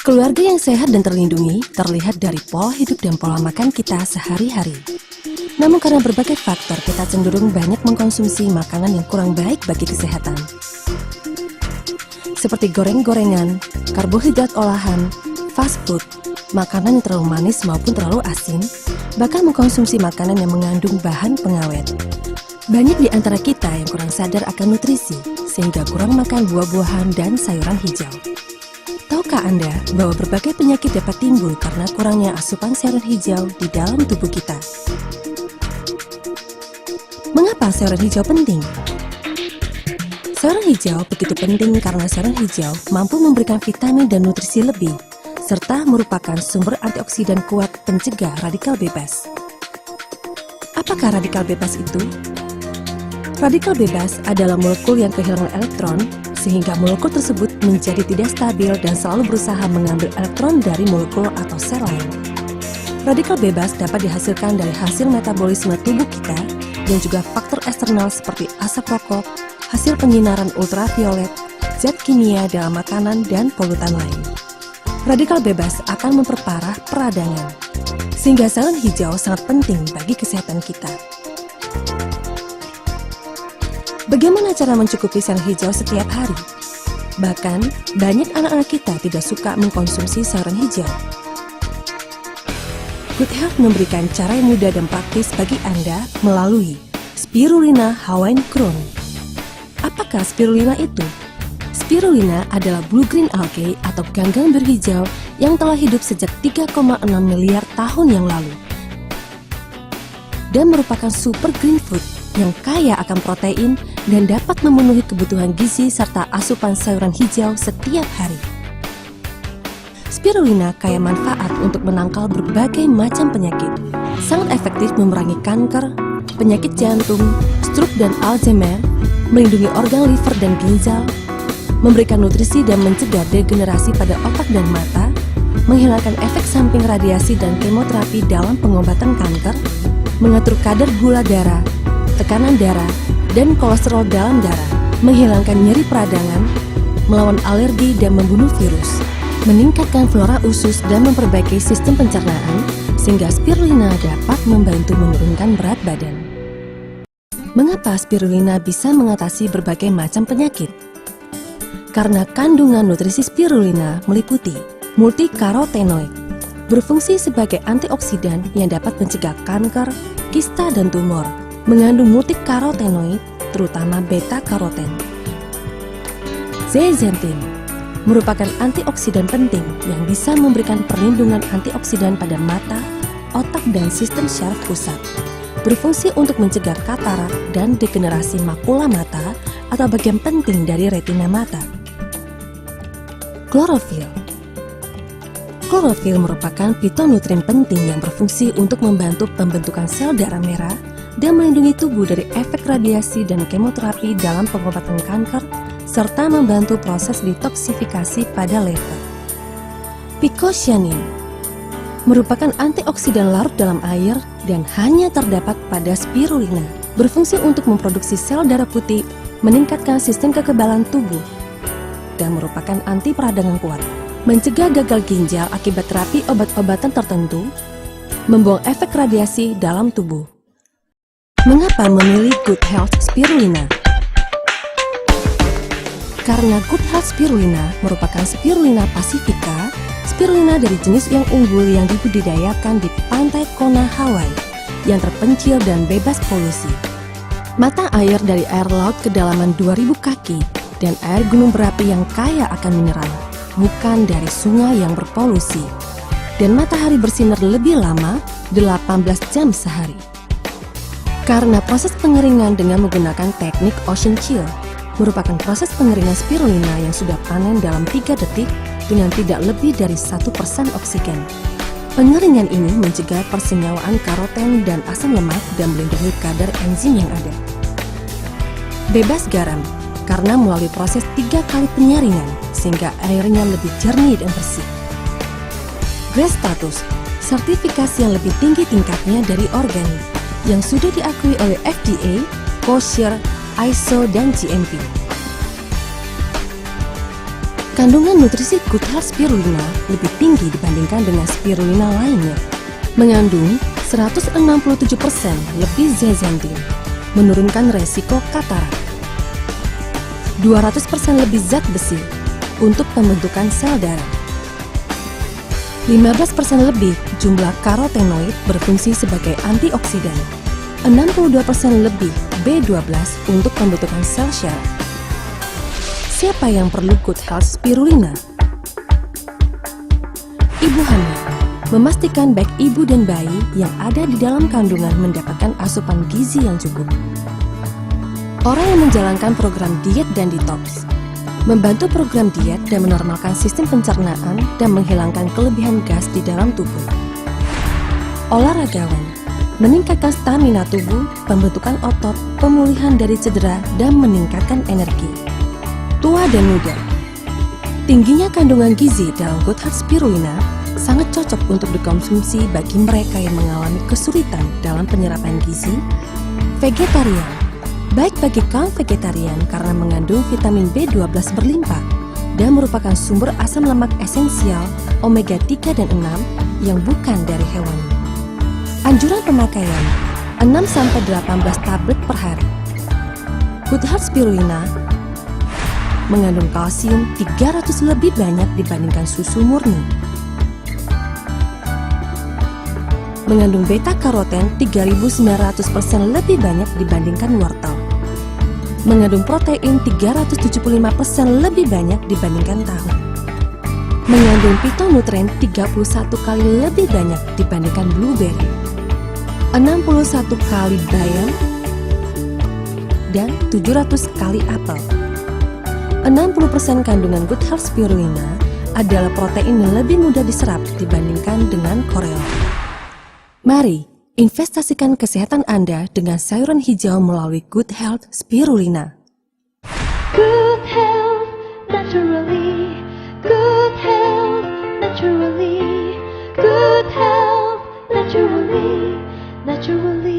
Keluarga yang sehat dan terlindungi terlihat dari pola hidup dan pola makan kita sehari-hari. Namun karena berbagai faktor, kita cenderung banyak mengkonsumsi makanan yang kurang baik bagi kesehatan. Seperti goreng-gorengan, karbohidrat olahan, fast food, makanan yang terlalu manis maupun terlalu asin, bahkan mengkonsumsi makanan yang mengandung bahan pengawet. Banyak di antara kita yang kurang sadar akan nutrisi, sehingga kurang makan buah-buahan dan sayuran hijau. Tahukah Anda bahwa berbagai penyakit dapat timbul karena kurangnya asupan sayuran hijau di dalam tubuh kita? Mengapa sayuran hijau penting? Sayuran hijau begitu penting karena sayuran hijau mampu memberikan vitamin dan nutrisi lebih, serta merupakan sumber antioksidan kuat pencegah radikal bebas. Apakah radikal bebas itu? Radikal bebas adalah molekul yang kehilangan elektron, sehingga molekul tersebut menjadi tidak stabil dan selalu berusaha mengambil elektron dari molekul atau sel lain. Radikal bebas dapat dihasilkan dari hasil metabolisme tubuh kita dan juga faktor eksternal seperti asap rokok, hasil penyinaran ultraviolet, zat kimia dalam makanan, dan polutan lain. Radikal bebas akan memperparah peradangan, sehingga sayuran hijau sangat penting bagi kesehatan kita. Bagaimana cara mencukupi sayuran hijau setiap hari? Bahkan, banyak anak-anak kita tidak suka mengkonsumsi sayuran hijau. Good Health memberikan cara yang mudah dan praktis bagi Anda melalui Spirulina Hawaiian Crown. Apakah spirulina itu? Spirulina adalah blue-green algae atau ganggang berhijau yang telah hidup sejak 3,6 miliar tahun yang lalu dan merupakan super green food yang kaya akan protein dan dapat memenuhi kebutuhan gizi serta asupan sayuran hijau setiap hari. Spirulina kaya manfaat untuk menangkal berbagai macam penyakit. Sangat efektif memerangi kanker, penyakit jantung, stroke dan Alzheimer, melindungi organ liver dan ginjal, memberikan nutrisi dan mencegah degenerasi pada otak dan mata, menghilangkan efek samping radiasi dan kemoterapi dalam pengobatan kanker, mengatur kadar gula darah, tekanan darah, dan kolesterol dalam darah, menghilangkan nyeri peradangan, melawan alergi dan membunuh virus, meningkatkan flora usus dan memperbaiki sistem pencernaan, sehingga spirulina dapat membantu menurunkan berat badan. Mengapa spirulina bisa mengatasi berbagai macam penyakit? Karena kandungan nutrisi spirulina meliputi multikarotenoid, berfungsi sebagai antioksidan yang dapat mencegah kanker, kista, dan tumor, mengandung multikarotenoid, terutama beta-karoten. Zeaxanthin merupakan antioksidan penting yang bisa memberikan perlindungan antioksidan pada mata, otak, dan sistem syaraf pusat. Berfungsi untuk mencegah katarak dan degenerasi makula mata atau bagian penting dari retina mata. Klorofil. Klorofil merupakan fitonutrien penting yang berfungsi untuk membantu pembentukan sel darah merah dan melindungi tubuh dari efek radiasi dan kemoterapi dalam pengobatan kanker, serta membantu proses detoksifikasi pada lever. Phycocyanin merupakan antioksidan larut dalam air dan hanya terdapat pada spirulina. Berfungsi untuk memproduksi sel darah putih, meningkatkan sistem kekebalan tubuh, dan merupakan anti peradangan kuat. Mencegah gagal ginjal akibat terapi obat-obatan tertentu, membuang efek radiasi dalam tubuh. Mengapa memilih Good Health Spirulina? Karena Good Health Spirulina merupakan Spirulina pacifica, spirulina dari jenis yang unggul yang dibudidayakan di pantai Kona, Hawaii, yang terpencil dan bebas polusi. Mata air dari air laut kedalaman 2000 kaki dan air gunung berapi yang kaya akan mineral, bukan dari sungai yang berpolusi. Dan matahari bersinar lebih lama, 18 jam sehari. Karena proses pengeringan dengan menggunakan teknik Ocean Chill, merupakan proses pengeringan spirulina yang sudah panen dalam 3 detik dengan tidak lebih dari 1% oksigen. Pengeringan ini mencegah persenyawaan karoten dan asam lemak dan melindungi kadar enzim yang ada. Bebas garam. karena melalui proses 3 kali penyaringan sehingga airnya lebih jernih dan bersih. GRAS status, sertifikasi yang lebih tinggi tingkatnya dari organik, yang sudah diakui oleh FDA, kosher, ISO, dan GMP. Kandungan nutrisi Good Health Spirulina lebih tinggi dibandingkan dengan spirulina lainnya, mengandung 167% lebih zeaxanthin, menurunkan resiko katarak, 200% lebih zat besi untuk pembentukan sel darah, 15% lebih jumlah karotenoid berfungsi sebagai antioksidan, 62% lebih B12 untuk pembentukan sel syaraf. Siapa yang perlu Good Health Spirulina? Ibu hamil, memastikan baik ibu dan bayi yang ada di dalam kandungan mendapatkan asupan gizi yang cukup. Orang yang menjalankan program diet dan detox, membantu program diet dan menormalkan sistem pencernaan dan menghilangkan kelebihan gas di dalam tubuh. Olahragawan, meningkatkan stamina tubuh, pembentukan otot, pemulihan dari cedera, dan meningkatkan energi. Tua dan muda, tingginya kandungan gizi dalam Good Health Spirulina sangat cocok untuk dikonsumsi bagi mereka yang mengalami kesulitan dalam penyerapan gizi. Vegetarian, baik bagi kaum vegetarian karena mengandung vitamin B12 berlimpah dan merupakan sumber asam lemak esensial omega 3 dan 6 yang bukan dari hewan. Anjuran pemakaian 6-18 tablet per hari. Good Health Spirulina mengandung kalsium 300 lebih banyak dibandingkan susu murni. Mengandung beta-karoten 3.900% lebih banyak dibandingkan wortel. Mengandung protein 375% lebih banyak dibandingkan tahu. Mengandung fitonutrien 31 kali lebih banyak dibandingkan blueberry, 61 kali bayam, dan 700 kali apel. 60% kandungan Good Health Spirulina adalah protein yang lebih mudah diserap dibandingkan dengan koreol. Mari investasikan kesehatan Anda dengan sayuran hijau melalui Good Health Spirulina. Good health naturally, good health naturally, good health naturally, naturally.